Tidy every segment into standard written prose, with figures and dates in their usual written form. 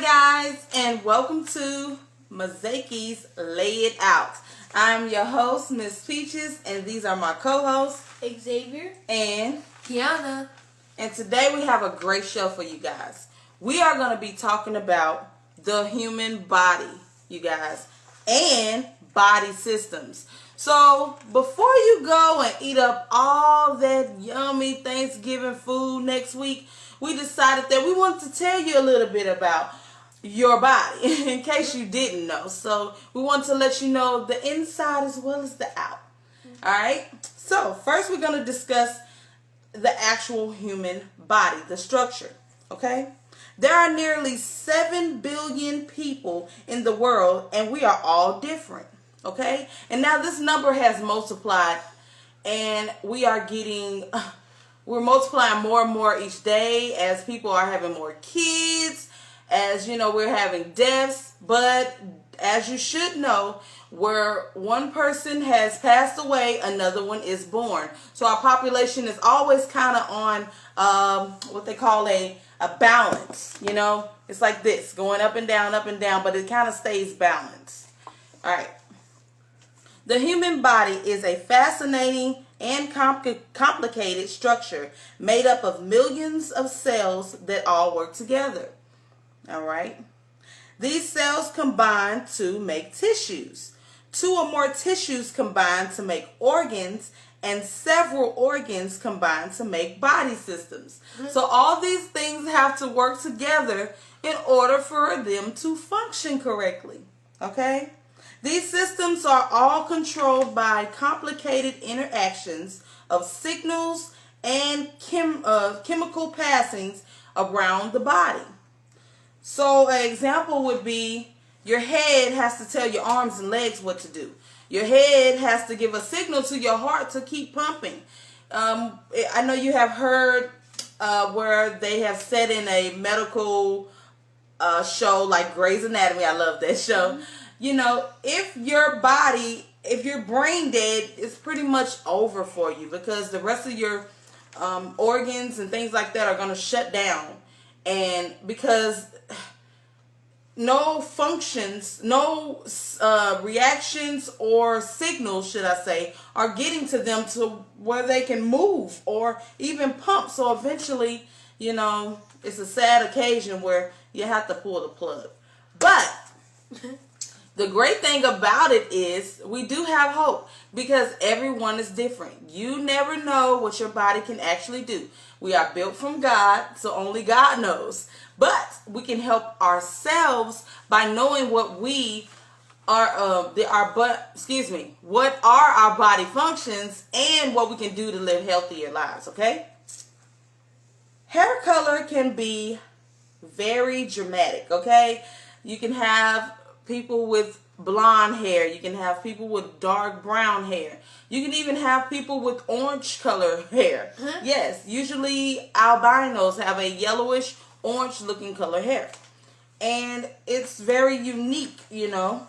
guys, and welcome to Mazeiki's Lay It Out. I'm your host, Miss Peaches, and these are my co-hosts, Xavier and Kiana. And today we have a great show for you guys. We are going to be talking about the human body, you guys, and body systems. So before you go and eat up all that yummy Thanksgiving food next week, we decided that we wanted to tell you a little bit about your body in case you didn't know. So we want to let you know the inside as well as the out. All right. So first we're going to discuss the actual human body, the structure. Okay. There are nearly 7 billion people in the world, and we are all different. Okay. And now this number has multiplied, and we're multiplying more and more each day as people are having more kids, as you know, we're having deaths. But as you should know, where one person has passed away, another one is born. So our population is always kind of on what they call a balance. You know, it's like this, going up and down, but it kind of stays balanced. All right. The human body is a fascinating and complicated structure made up of millions of cells that all work together. All right. These cells combine to make tissues. 2 or more tissues combine to make organs, and several organs combine to make body systems. So all these things have to work together in order for them to function correctly. Okay? These systems are all controlled by complicated interactions of signals and chemical passings around the body. So an example would be your head has to tell your arms and legs what to do. Your head has to give a signal to your heart to keep pumping. I know you have heard where they have said in a medical show like Grey's Anatomy, I love that show, you know, if your brain dead, it's pretty much over for you, because the rest of your organs and things like that are going to shut down. And because no functions, no reactions or signals, should I say, are getting to them to where they can move or even pump. So eventually, you know, it's a sad occasion where you have to pull the plug. But the great thing about it is we do have hope, because everyone is different. You never know what your body can actually do. We are built from God, so only God knows. But we can help ourselves by knowing what what are our body functions and what we can do to live healthier lives, okay? Hair color can be very dramatic, okay? You can have people with blonde hair. You can have people with dark brown hair. You can even have people with orange color hair. Yes, usually albinos have a yellowish orange looking color hair. And it's very unique, you know,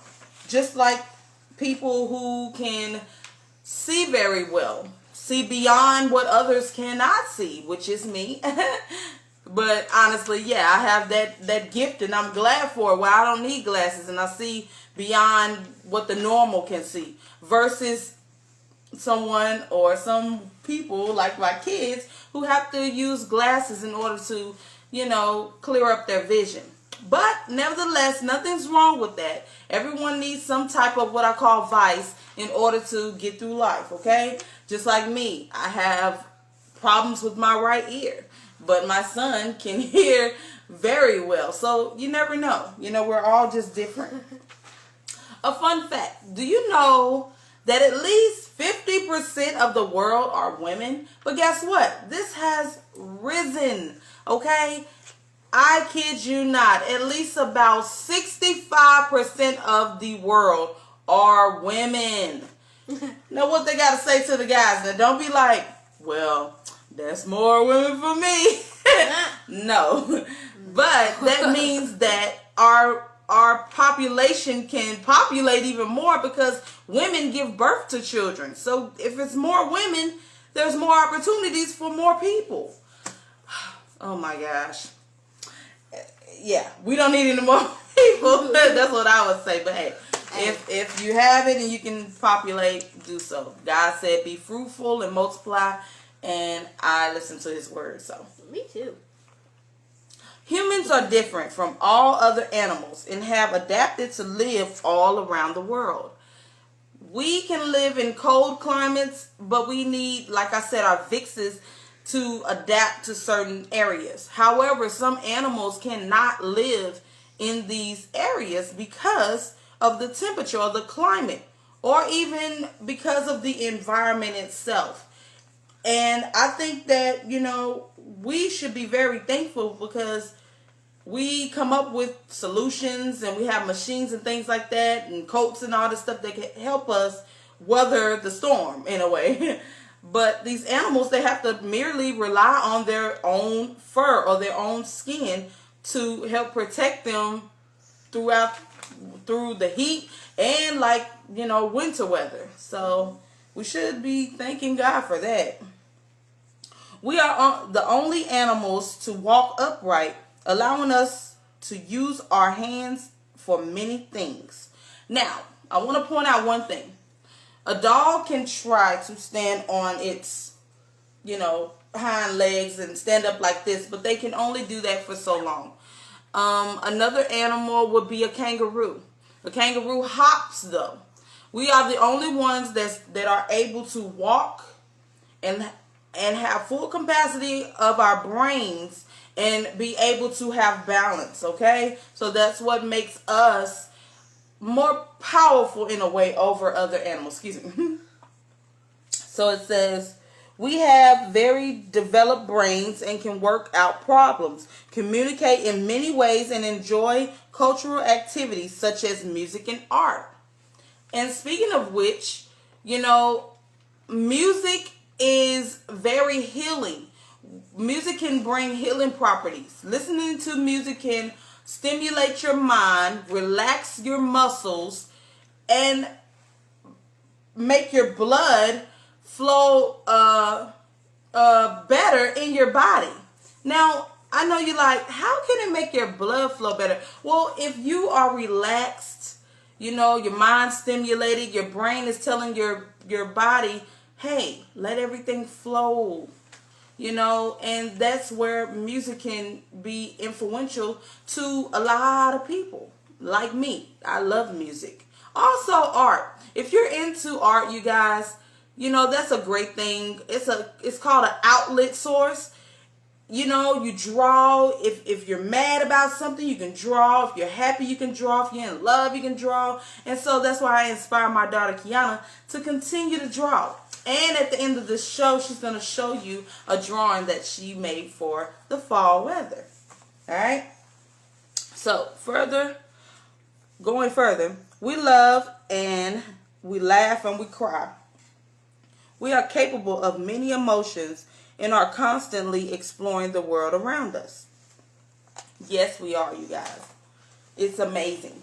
just like people who can see very well, see beyond what others cannot see, which is me. But honestly, yeah, I have that gift, and I'm glad for it, where I don't need glasses and I see beyond what the normal can see, versus someone or some people like my kids who have to use glasses in order to, you know, clear up their vision. But nevertheless, nothing's wrong with that. Everyone needs some type of what I call vice in order to get through life, okay? Just like me, I have problems with my right ear, but my son can hear very well. So you never know. You know, we're all just different. A fun fact, do you know that at least 50% of the world are women? But guess what? This has risen, okay? I kid you not. At least about 65% of the world are women. Now what they got to say to the guys? Now don't be like, well, that's more women for me. No. But that means that our population can populate even more, because women give birth to children. So if it's more women, there's more opportunities for more people. Oh my gosh. yeah, we don't need any more people. That's what I would say. But hey, if you have it and you can populate, do so. God said, "Be fruitful and multiply," and I listen to His word. So me too. Humans are different from all other animals and have adapted to live all around the world. We can live in cold climates, but we need, like I said, our vixes to adapt to certain areas. However, some animals cannot live in these areas because of the temperature or the climate, or even because of the environment itself. And I think that, we should be very thankful because we come up with solutions and we have machines and things like that and coats and all this stuff that can help us weather the storm in a way. But these animals, they have to merely rely on their own fur or their own skin to help protect them through the heat and winter weather. So we should be thanking God for that. We are the only animals to walk upright, allowing us to use our hands for many things. Now, I want to point out one thing. A dog can try to stand on its, hind legs and stand up like this, but they can only do that for so long. Another animal would be a kangaroo. A kangaroo hops, though. We are the only ones that are able to walk and have full capacity of our brains and be able to have balance, okay? So that's what makes us more powerful in a way over other animals. Excuse me. So it says, we have very developed brains and can work out problems, communicate in many ways, and enjoy cultural activities such as music and art. And speaking of which, music is very healing. Music can bring healing properties. Listening to music can stimulate your mind, relax your muscles, and make your blood flow better in your body. Now, I know you're like, how can it make your blood flow better? Well, if you are relaxed, your mind stimulated, your brain is telling your body, hey, let everything flow. And that's where music can be influential to a lot of people like me. I love music. Also art. If you're into art, you guys, that's a great thing. It's called an outlet source. You draw. If you're mad about something, you can draw. If you're happy, you can draw. If you're in love, you can draw. And so that's why I inspire my daughter Kiana to continue to draw. And at the end of the show, she's going to show you a drawing that she made for the fall weather. All right? So, going further, we love and we laugh and we cry. We are capable of many emotions and are constantly exploring the world around us. Yes, we are, you guys. It's amazing.